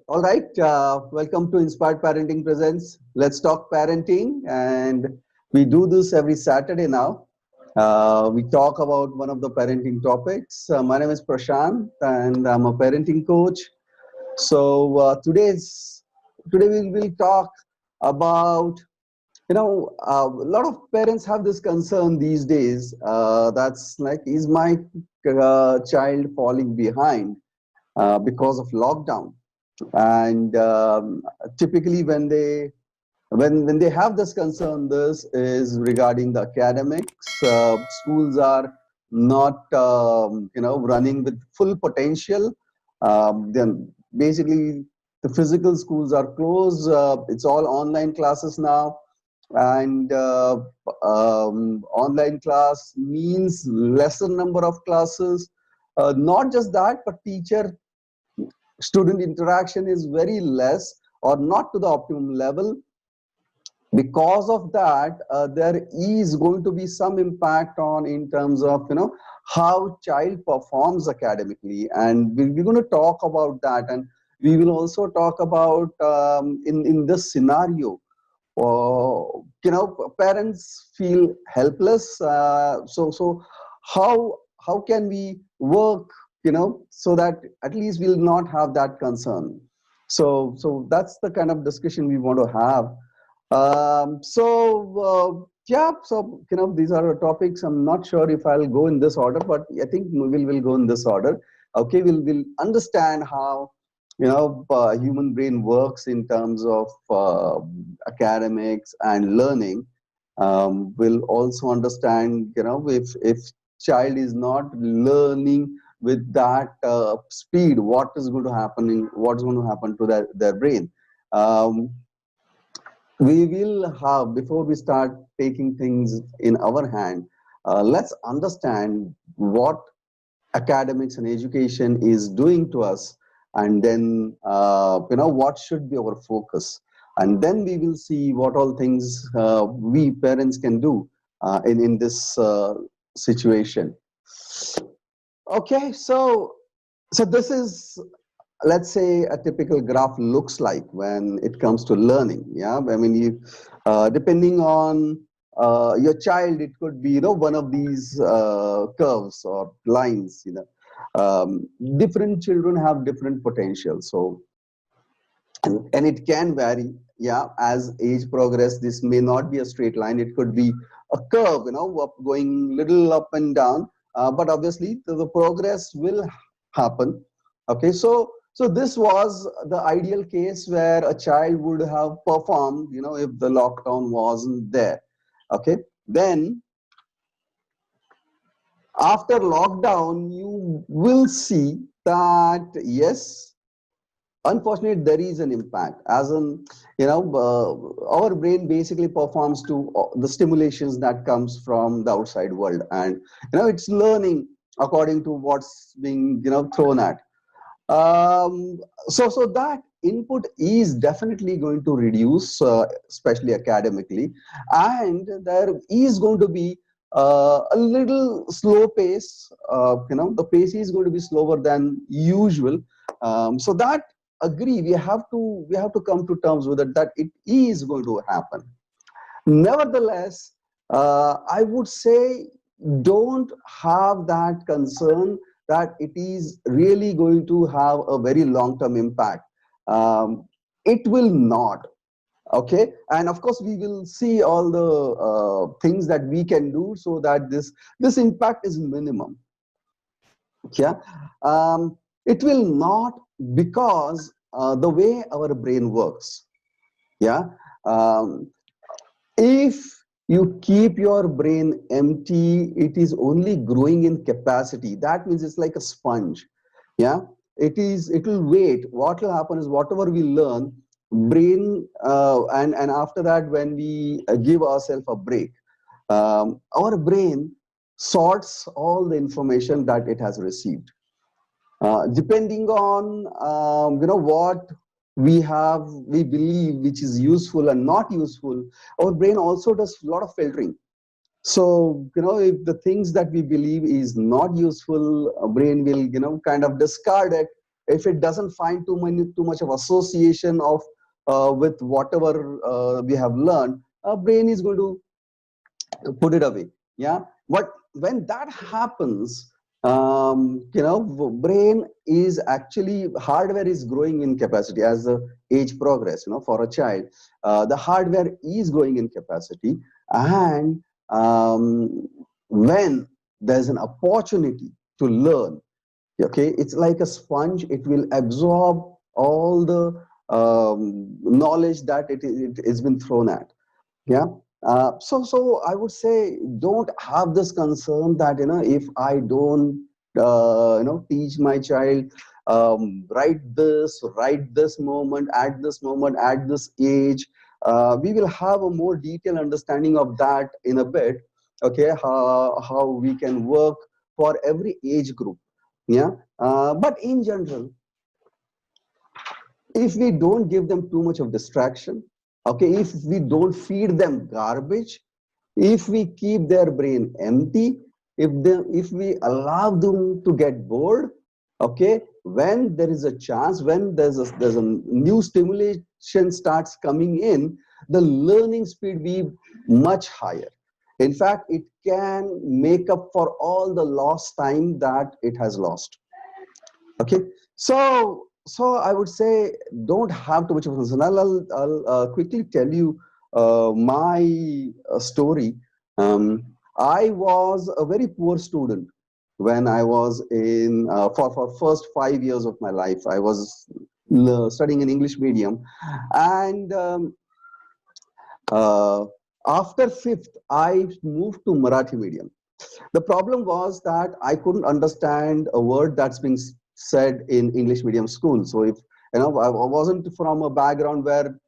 All right, welcome to Inspired Parenting Presents. Let's talk parenting, and we do this every Saturday now. We talk about one of the parenting topics. My name is Prashant, and I'm a parenting coach. So today we will talk about a lot of parents have this concern these days. That's like, is my child falling behind because of lockdown? And typically when they have this concern, this is regarding the academics. Schools are not running with full potential. Then basically the physical schools are closed. It's all online classes now, and online class means lesser number of classes. Not just that, but teacher student interaction is very less or not to the optimum level. Because of that, there is going to be some impact on in terms of how child performs academically, and we're going to talk about that. And we will also talk about in this scenario, parents feel helpless. So how can we work, so that at least we'll not have that concern. So that's the kind of discussion we want to have. Yeah, so these are the topics. I'm not sure if I'll go in this order, but I think we'll go in this order. Okay, we'll understand how human brain works in terms of academics and learning. We'll also understand if child is not learning with that speed, what's going to happen to their brain. um, we will have, before we start taking things in our hand, let's understand what academics and education is doing to us, and then what should be our focus, and then we will see what all things we parents can do in this situation. Okay, so this is, let's say, a typical graph looks like when it comes to learning. Yeah, I mean, you depending on your child, it could be one of these curves or lines. Different children have different potential, so and it can vary. Yeah, as age progress, this may not be a straight line. It could be a curve, going little up and down. But obviously the progress will happen. Okay, so this was the ideal case where a child would have performed, if the lockdown wasn't there. Okay, then after lockdown, you will see that yes, unfortunately there is an impact, as in our brain basically performs to the stimulations that comes from the outside world, and it's learning according to what's being thrown at. So that input is definitely going to reduce, especially academically, and there is going to be a little slow pace. The pace is going to be slower than usual. So that, agree, we have to come to terms with it, that it is going to happen. Nevertheless, I would say, don't have that concern that it is really going to have a very long-term impact. It will not. Okay, and of course we will see all the things that we can do so that this impact is minimum. Yeah, it will not, because the way our brain works. Yeah, um, if you keep your brain empty, it is only growing in capacity. That means it's like a sponge. Yeah, it will wait. What will happen is, whatever we learn, brain, and after that, when we give ourselves a break, our brain sorts all the information that it has received, depending on what we believe which is useful and not useful. Our brain also does a lot of filtering. So if the things that we believe is not useful, brain will kind of discard it, if it doesn't find too much of association of with whatever we have learned, our brain is going to put it away. Yeah, but when that happens, brain is actually, hardware is growing in capacity as the age progress. For a child, the hardware is growing in capacity, and when there's an opportunity to learn, okay, it's like a sponge. It will absorb all the knowledge that it has been thrown at. Yeah. So I would say, don't have this concern that, if I don't teach my child right this moment, at this age. We will have a more detailed understanding of that in a bit. Okay, how we can work for every age group. Yeah. But in general, if we don't give them too much of distraction, okay, if we don't feed them garbage, if we keep their brain empty, if we allow them to get bored, okay, when there is a chance, when there's a new stimulation starts coming in, the learning speed be much higher. In fact, it can make up for all the lost time that it has lost. Okay, so I would say, don't have too much of a concern. I'll quickly tell you my story. I was a very poor student when I was in for first 5 years of my life. I was studying in English medium, and uh, after fifth, I moved to Marathi medium. The problem was that I couldn't understand a word that's being said in English medium school. So if I wasn't from a background where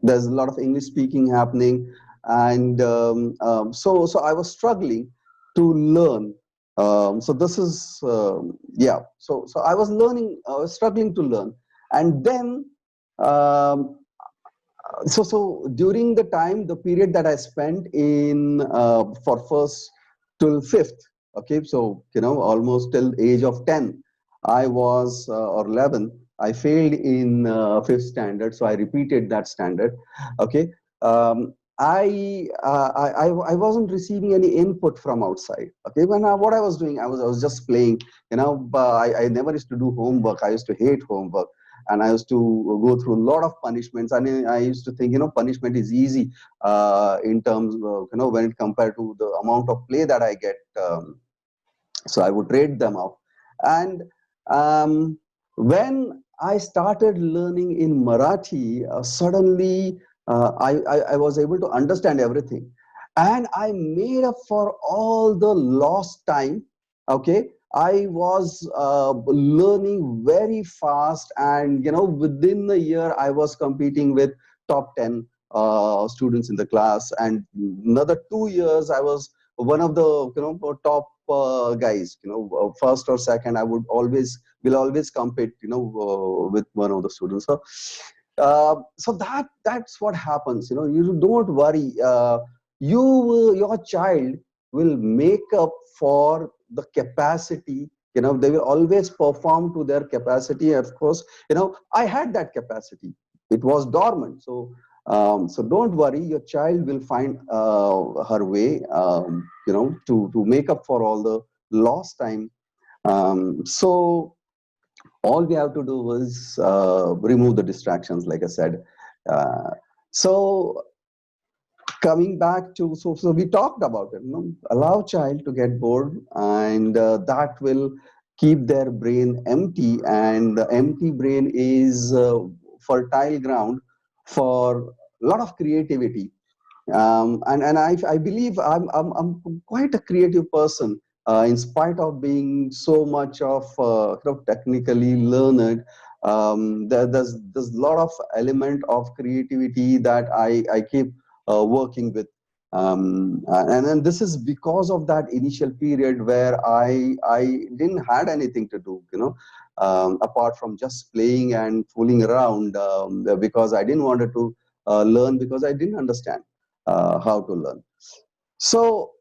there's a lot of English speaking happening, and so I was struggling to learn. So this is yeah. So I was learning. I was struggling to learn, and then. Um, so during the time, the period that I spent in for first till fifth, okay, so almost till age of 10, I was or 11, I failed in fifth standard, so I repeated that standard. Okay. I wasn't receiving any input from outside. Okay, what I was doing, I was just playing. But I never used to do homework. I used to hate homework, and I used to go through a lot of punishments. And I used to think, punishment is easy in terms of, when it compared to the amount of play that I get. So I would rate them out. And when I started learning in Marathi, suddenly I was able to understand everything. And I made up for all the lost time. Okay. I was learning very fast, and within a year, I was competing with top 10 students in the class, and another 2 years, I was one of the top guys. First or second, I will always compete with one of the students. So that's what happens. You don't worry. Your child will make up for the capacity. They will always perform to their capacity. Of course, I had that capacity. It was dormant. So don't worry. Your child will find her way. To make up for all the lost time. So all we have to do is remove the distractions, like I said. Uh, so coming back to, so we talked about it. Allow child to get bored, and that will keep their brain empty, and the empty brain is fertile ground for a lot of creativity. And I believe I'm quite a creative person, in spite of being so much of technically learned. There's a lot of element of creativity that I keep working with. And then this is because of that initial period where I didn't had anything to do, apart from just playing and fooling around, because I didn't want to learn, because I didn't understand how to learn. So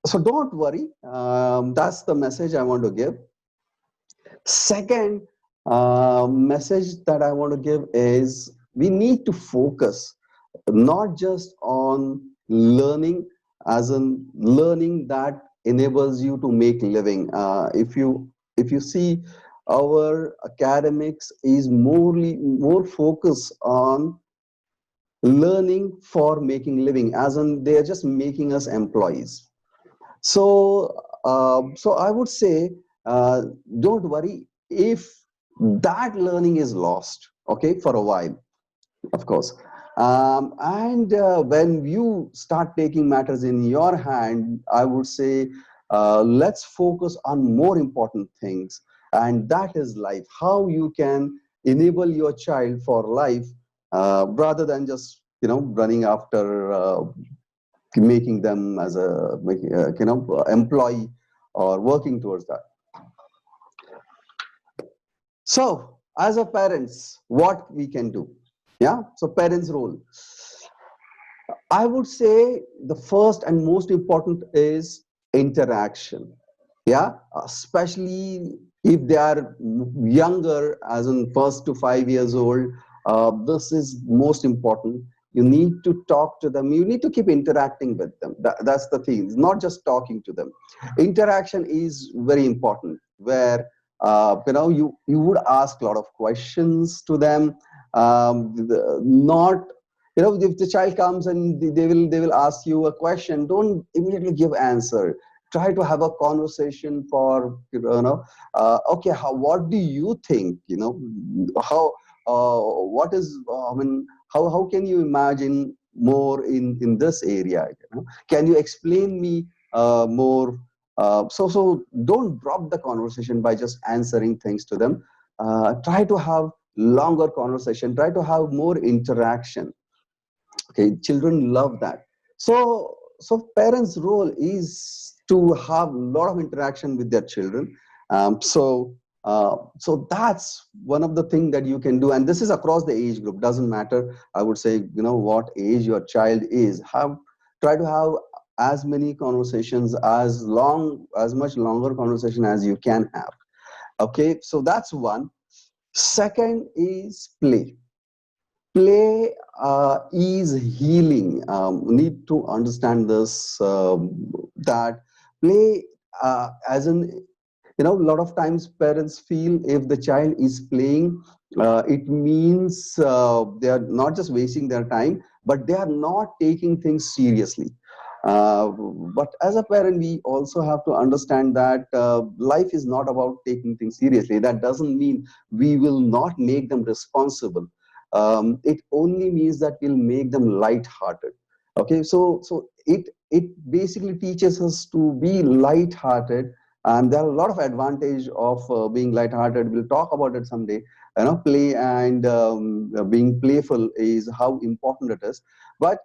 don't worry. That's the message I want to give. Second, Message that I want to give is we need to focus not just on learning, as in learning that enables you to make living. If you see, our academics is more focused on learning for making living, as in they are just making us employees. So I would say, uh, don't worry if that learning is lost, okay, for a while, of course. And when you start taking matters in your hand, I would say, let's focus on more important things, and that is life. How you can enable your child for life, rather than just running after making them as a employee or working towards that. So, as a parents, what we can do? Yeah. So, parents' role. I would say the first and most important is interaction. Yeah, especially if they are younger, as in 1 to 5 years old. This is most important. You need to talk to them. You need to keep interacting with them. That's the thing. It's not just talking to them. Interaction is very important, where you would ask a lot of questions to them. Not, if the child comes and they will ask you a question, don't immediately give answer. Try to have a conversation for, okay, what do you think, how what is I mean, how can you imagine more in this area, can you explain me more. So don't drop the conversation by just answering things to them. Try to have longer conversation, try to have more interaction. Okay, children love that. So parents' role is to have a lot of interaction with their children. So that's one of the things that you can do, and this is across the age group. Doesn't matter. I would say, what age your child is. Try to have as many conversations, as much longer conversation as you can have. Okay, so that's one. Second is play. Play is healing. Need to understand this, that play, as in, a lot of times parents feel if the child is playing, it means they are not just wasting their time, but they are not taking things seriously. But as a parent, we also have to understand that life is not about taking things seriously. That doesn't mean we will not make them responsible. It only means that we'll make them light-hearted. Okay, so it basically teaches us to be light-hearted, and there are a lot of advantage of being light-hearted. We'll talk about it someday. Play and being playful is how important it is. But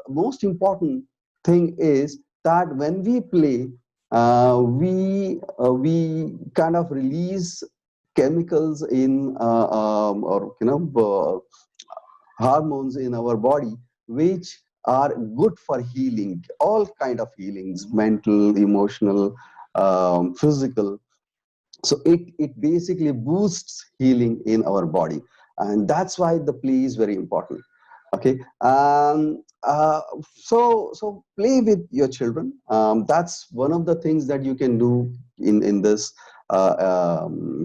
most important thing is that when we play, we kind of release chemicals in or hormones in our body, which are good for healing, all kind of healings, mental, emotional, physical. So it basically boosts healing in our body, and that's why the play is very important. Okay. So play with your children. That's one of the things that you can do in this lockdown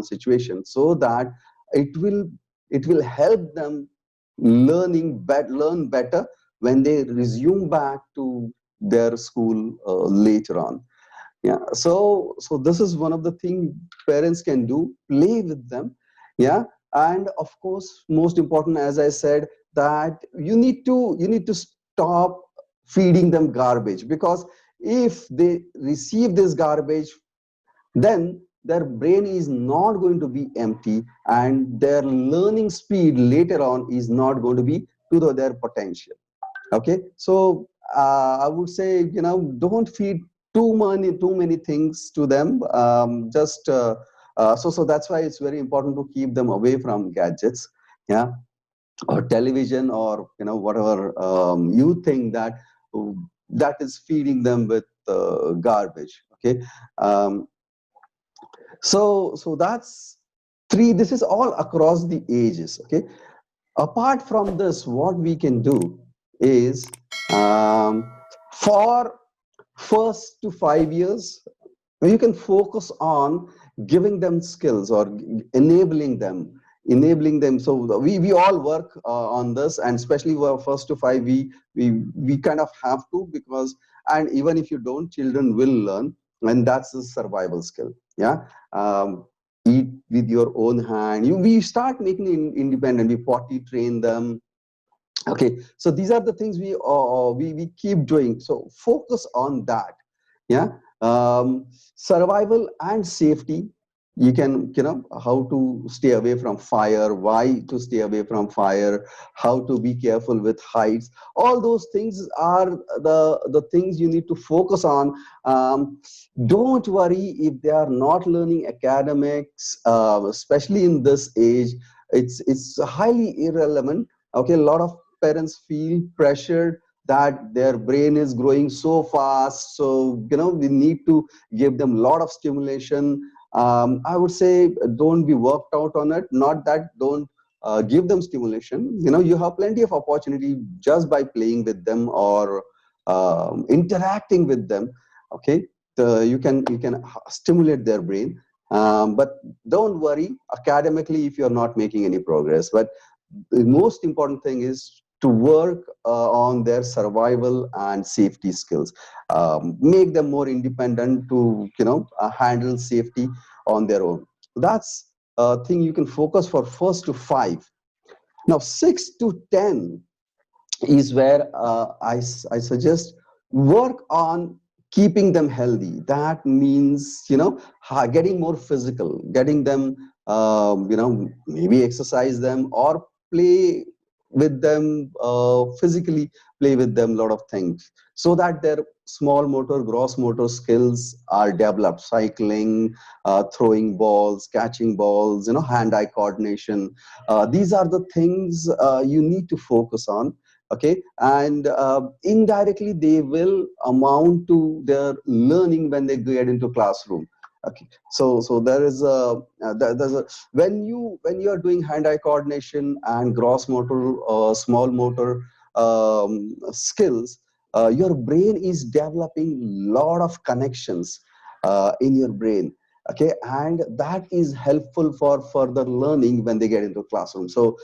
situation, so that it will it will help them learn better when they resume back to their school later on. Yeah, so this is one of the things parents can do, play with them. Yeah. And of course, most important, as I said, that you need to stop feeding them garbage, because if they receive this garbage, then their brain is not going to be empty, and their learning speed later on is not going to be to their potential. Okay, so I would say, don't feed too many things to them. Just so that's why it's very important to keep them away from gadgets. Yeah. Or television, or whatever you think that is feeding them with garbage. Okay. um, so that's Three, this is all across the ages. Okay. Apart from this, what we can do is, for first to 5 years, you can focus on giving them skills or enabling them. So we all work on this, and especially for first to five, we kind of have to, because, and even if you don't, children will learn, and that's a survival skill. Yeah. Eat with your own hand. We start making independent. We potty train them. Okay, so these are the things we keep doing. So focus on that. Yeah. Survival and safety. You can, how to stay away from fire, why to stay away from fire, how to be careful with heights. All those things are the things you need to focus on. Don't worry if they are not learning academics, especially in this age. It's highly irrelevant. Okay, a lot of parents feel pressured that their brain is growing so fast, so we need to give them a lot of stimulation. I would say don't be worked out on it. Not that don't give them stimulation. You have plenty of opportunity just by playing with them or interacting with them. Okay, you can stimulate their brain, but don't worry academically if you're not making any progress. But the most important thing is to work on their survival and safety skills. Make them more independent to handle safety on their own. That's a thing you can focus for first to five. Now 6 to 10 is where I suggest work on keeping them healthy. That means getting more physical, getting them maybe exercise them or play with them, physically play with them a lot of things, so that their small motor, gross motor skills are developed. Cycling, throwing balls, catching balls, hand-eye coordination. These are the things you need to focus on. Okay, and indirectly they will amount to their learning when they get into classroom. Okay, so there is there's a when you are doing hand-eye coordination and gross motor, small motor skills, your brain is developing lot of connections in your brain. Okay, and that is helpful for further learning when they get into classroom. So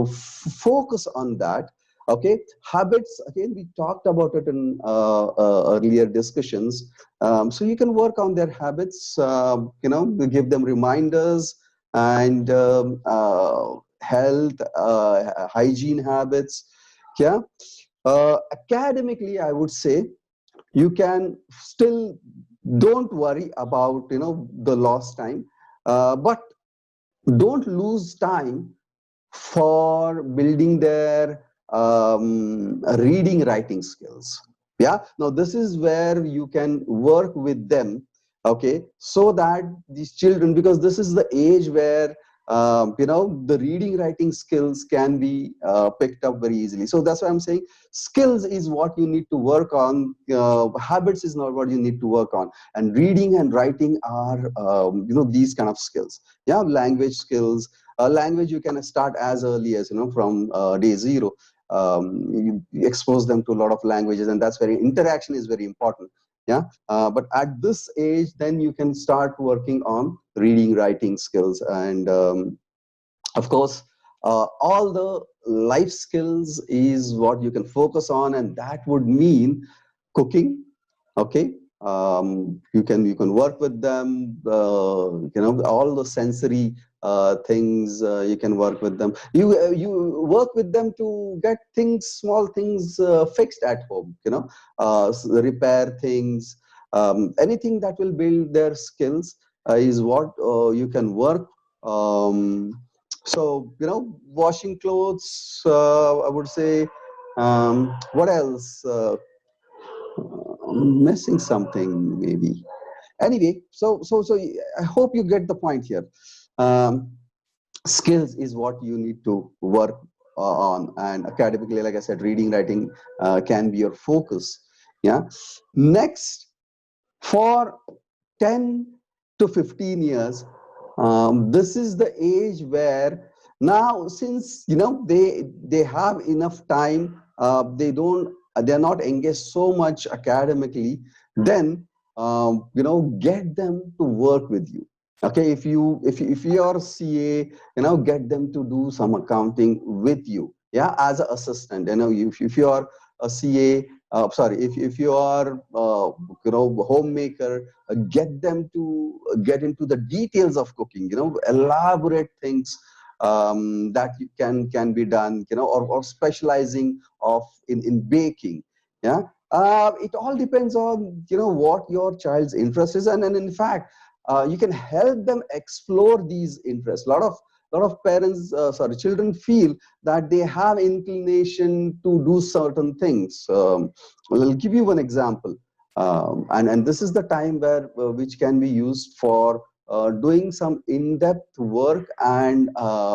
focus on that. Okay, habits, again we talked about it in earlier discussions. So you can work on their habits, give them reminders, and health, hygiene habits. Yeah. Academically, I would say you can still, don't worry about the lost time, but don't lose time for building their reading writing skills. Yeah, now this is where you can work with them. Okay, so that these children, because this is the age where the reading writing skills can be picked up very easily. So that's why I'm saying skills is what you need to work on. Habits is not what you need to work on. And reading and writing are these kind of skills. Yeah, language skills. Language you can start as early as from day zero. You expose them to a lot of languages, and that's very, interaction is very important. Yeah, but at this age then you can start working on reading writing skills. And of course all the life skills is what you can focus on, and that would mean cooking. Okay, you can work with them, all the sensory things, you can work with them. You work with them to get things, small things fixed at home, repair things, anything that will build their skills is what you can work. So washing clothes, I would say. What else? I'm missing something maybe. Anyway, so I hope you get the point here. Um, Skills is what you need to work on, and academically, like I said, reading, writing can be your focus. Yeah. Next, for 10 to 15 years, This is the age where now, since they have enough time, they're not engaged so much academically, then get them to work with you. Okay, if you are CA, get them to do some accounting with you, yeah, as an assistant. If you are a CA, sorry, if you are homemaker, get them to get into the details of cooking, elaborate things that you can be done, or specializing of in baking. Yeah, it all depends on what your child's interest is, and in fact, you can help them explore these interests. A lot of parents, sorry, children feel that they have inclination to do certain things. Well, I'll give you one example, and this is the time where which can be used for doing some in-depth work and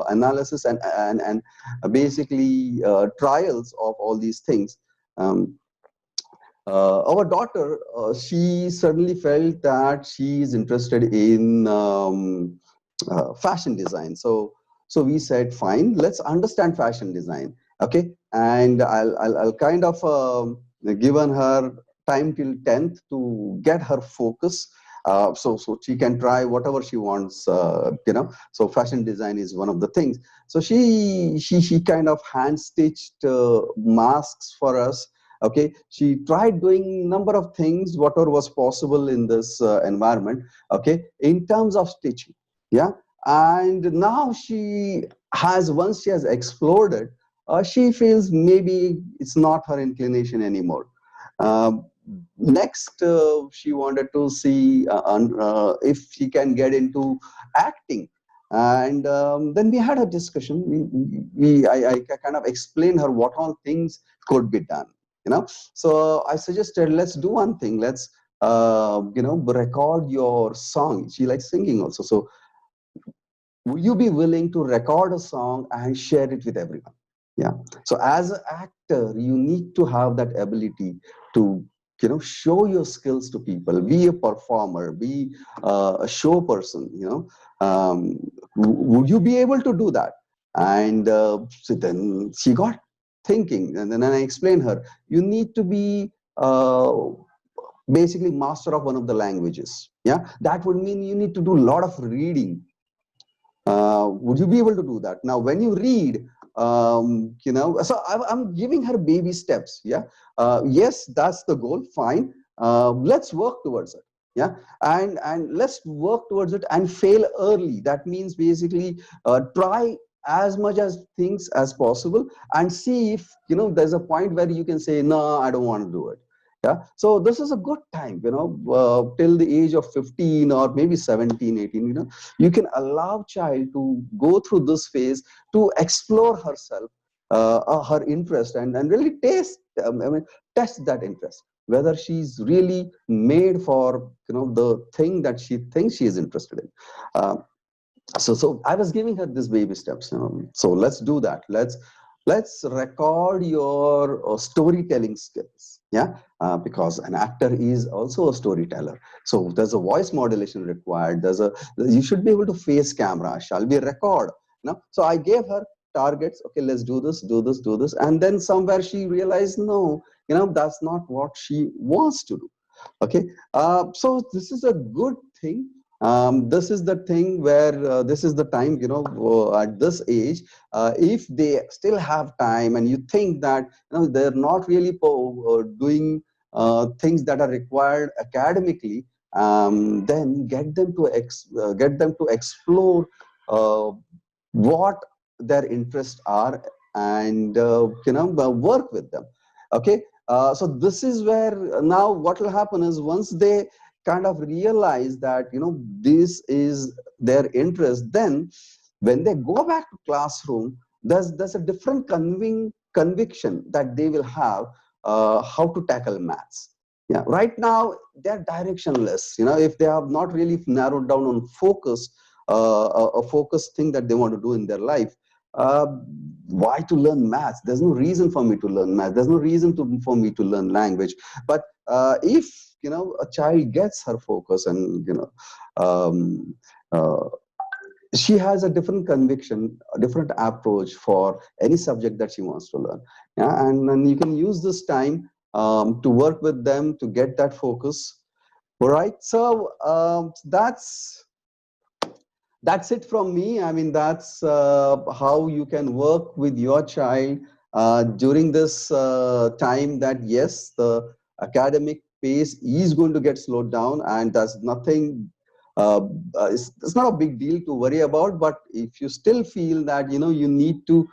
analysis and basically trials of all these things. Um, our daughter, she suddenly felt that she is interested in fashion design. So we said, fine, let's understand fashion design. Okay, and I'll kind of given her time till 10th to get her focus. So she can try whatever she wants. So fashion design is one of the things. So she kind of hand stitched masks for us. Okay, she tried doing number of things whatever was possible in this environment, okay, in terms of stitching. Yeah, and now she has, once she has explored it, she feels maybe it's not her inclination anymore. Next, she wanted to see if she can get into acting, and then we had a discussion. I kind of explained her what all things could be done. So I suggested, let's do one thing. Let's record your song. She likes singing also. So would you be willing to record a song and share it with everyone? Yeah. So as an actor, you need to have that ability to show your skills to people. Be a performer. Be a show person. Would you be able to do that? And so then she got thinking, and then I explained her, you need to be basically master of one of the languages. Yeah, that would mean you need to do a lot of reading. Would you be able to do that? Now, when you read, so I'm giving her baby steps. Yeah. Yes, that's the goal. Fine. Let's work towards it. Yeah. And let's work towards it and fail early. That means basically try as much as things as possible and see if, there's a point where you can say, no, I don't want to do it. Yeah. So this is a good time, till the age of 15 or maybe 17, 18, you can allow child to go through this phase to explore herself, her interest, and really test that interest, whether she's really made for the thing that she thinks she is interested in. So I was giving her this baby steps. So let's do that. Let's record your storytelling skills. Yeah, because an actor is also a storyteller. So there's a voice modulation required. You should be able to face camera. Shall we record? So I gave her targets. Okay, let's do this, do this, do this, and then somewhere she realized, no, that's not what she wants to do. Okay, so this is a good thing. This is the thing where this is the time, at this age, if they still have time and you think that they're not really doing things that are required academically, then get them to explore what their interests are, and work with them. Okay, so this is where now what will happen is, once they kind of realize that this is their interest, then when they go back to classroom, there's a different conviction that they will have how to tackle maths. Yeah, right now they're directionless. If they have not really narrowed down on focus, a focus thing that they want to do in their life, uh, why to learn maths? There's no reason for me to learn math. There's no reason for me to learn language. But if a child gets her focus and um, uh, she has a different conviction, a different approach for any subject that she wants to learn. Yeah, and you can use this time to work with them to get that focus. All right, so that's it from me. I mean, that's how you can work with your child during this time that, yes, the academic pace is going to get slowed down, and that's nothing, uh, it's not a big deal to worry about. But if you still feel that, you need to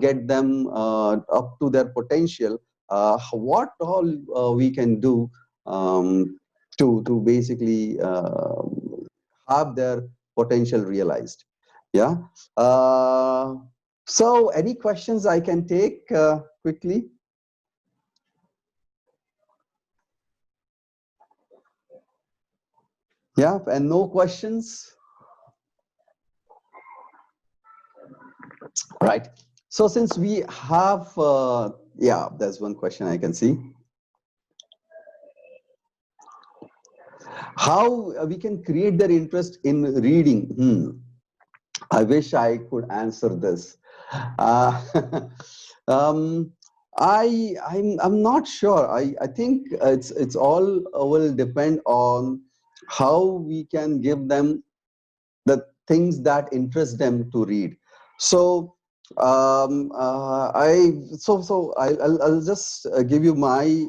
get them up to their potential, what all we can do to basically have their potential realized. Yeah. Uh, so, any questions I can take quickly? Yeah, and no questions. Right. So, since we have, yeah, there's one question I can see. How we can create their interest in reading? I wish I could answer this. Uh, um, I'm not sure. I think it's all will depend on how we can give them the things that interest them to read. So I'll just give you my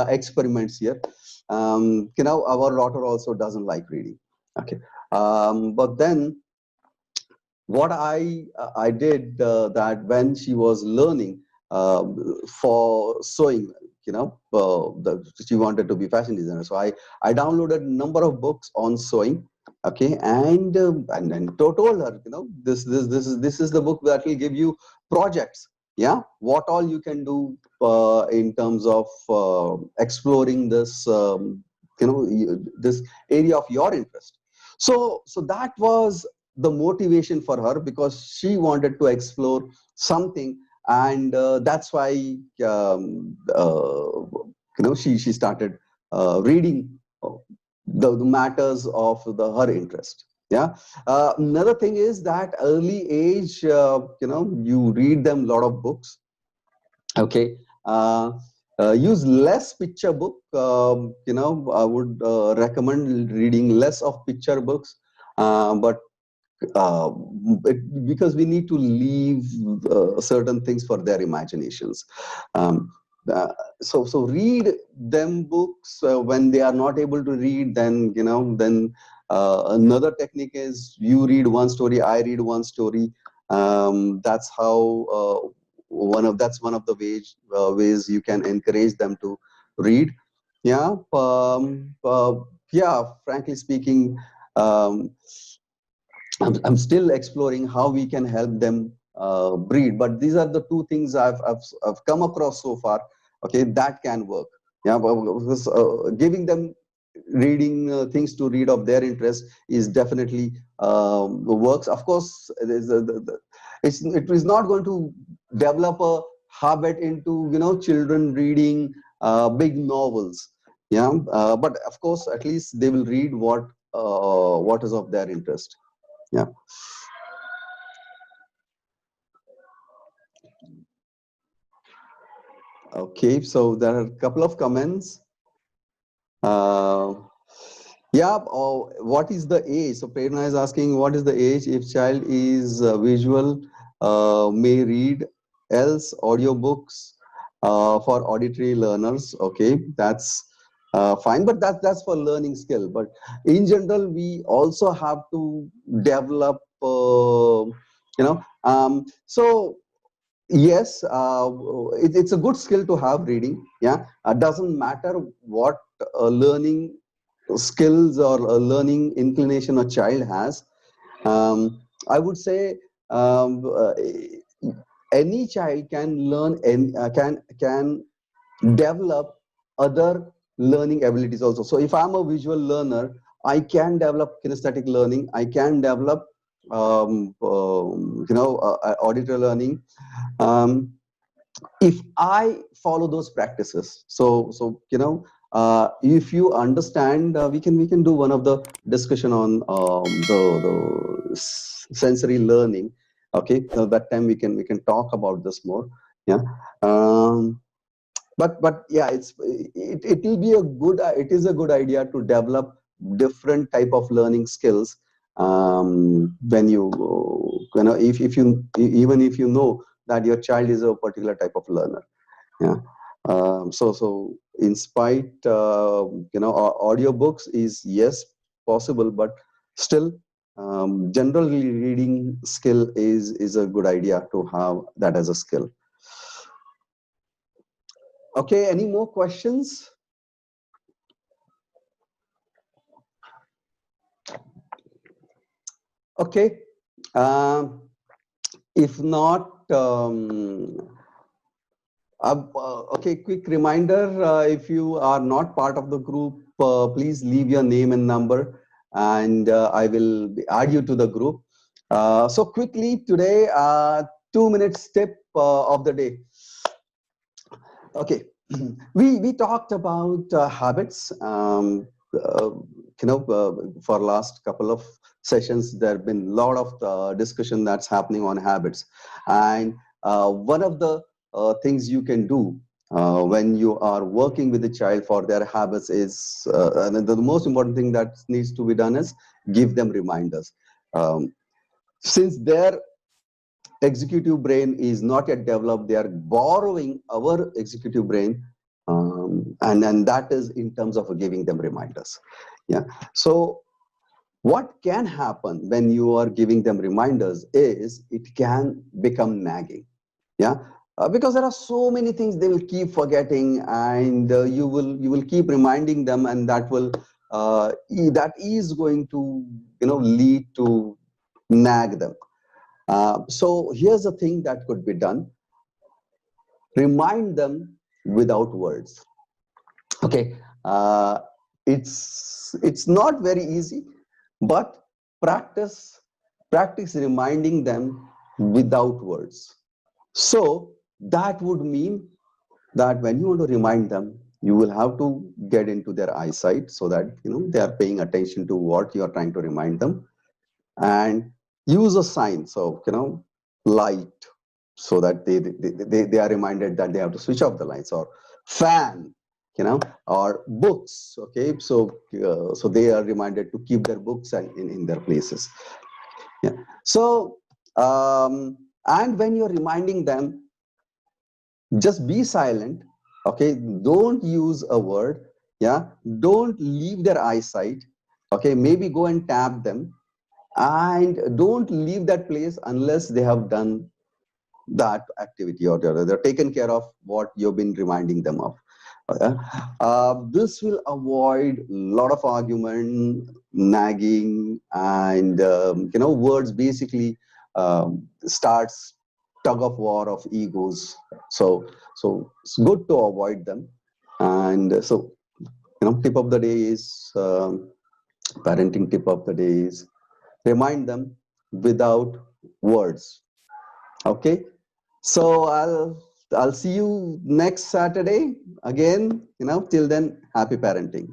experiments here. Our daughter also doesn't like reading. Okay, but then what I did that when she was learning for sewing, she wanted to be fashion designer. So I downloaded a number of books on sewing. Okay, and then told her, this is the book that will give you projects. Yeah, what all you can do in terms of exploring this, this area of your interest. So that was the motivation for her, because she wanted to explore something, and that's why she started reading the matters of her interest. Yeah. Another thing is that early age, you read them a lot of books. Okay. Use less picture book. I would recommend reading less of picture books, but uh, because we need to leave certain things for their imaginations. Um, so read them books when they are not able to read. Then another technique is you read one story, I read one story. That's how that's one of the ways you can encourage them to read. Yeah. Yeah. Frankly speaking. Um, I'm still exploring how we can help them breed. But these are the two things I've come across so far. Okay, that can work. Yeah, because, giving them reading things to read of their interest is definitely works. Of course, it is not going to develop a habit into children reading big novels. Yeah, but of course, at least they will read what is of their interest. Yeah. Okay. So there are a couple of comments. Uh, yeah. Oh, what is the age? So Prerna is asking, what is the age if child is visual, may read, else audiobooks for auditory learners. Okay, that's fine, but that's for learning skill. But in general, we also have to develop. So yes, it's a good skill to have reading. Yeah, doesn't matter what learning skills or learning inclination a child has. I would say any child can learn and can develop other learning abilities also. So if I'm a visual learner, I can develop kinesthetic learning. I can develop auditory learning. Um, if I follow those practices. So if you understand, we can do one of the discussion on sensory learning. Okay, so that time we can talk about this more. Yeah. um, but yeah, it will be a good, it is a good idea to develop different type of learning skills, when you know, if you, even if you know that your child is a particular type of learner. Yeah. So in spite, audiobooks is, yes, possible, but still, general reading skill is a good idea to have that as a skill. Okay, any more questions? Okay. Um, if not, okay, quick reminder, if you are not part of the group, please leave your name and number, and I will add you to the group. So quickly today, 2 minutes tip of the day. Okay, we talked about habits. For last couple of sessions, there have been a lot of discussion that's happening on habits, and one of the things you can do when you are working with the child for their habits is, and the most important thing that needs to be done is give them reminders. Um, since their executive brain is not yet developed, they are borrowing our executive brain, and that is in terms of giving them reminders. Yeah. So what can happen when you are giving them reminders is it can become nagging. Yeah. Because there are so many things they will keep forgetting, and you will keep reminding them, and that is going to lead to nag them. So here's the thing that could be done: remind them without words. Okay, it's not very easy, but practice practice reminding them without words. So that would mean that when you want to remind them, you will have to get into their eyesight so that they are paying attention to what you are trying to remind them, and use a sign, so light, so that they are reminded that they have to switch off the lights, or fan, or books. Okay, so they are reminded to keep their books in their places. Yeah. So and when you're reminding them, just be silent. Okay, don't use a word. Yeah, don't leave their eyesight. Okay, maybe go and tap them, and don't leave that place unless they have done that activity, or they're taken care of what you've been reminding them of. This will avoid a lot of argument, nagging, and words basically starts tug of war of egos. So it's good to avoid them. And so tip of the day is, parenting tip of the day is, remind them without words. Okay, so I'll see you next Saturday again. Till then, happy parenting.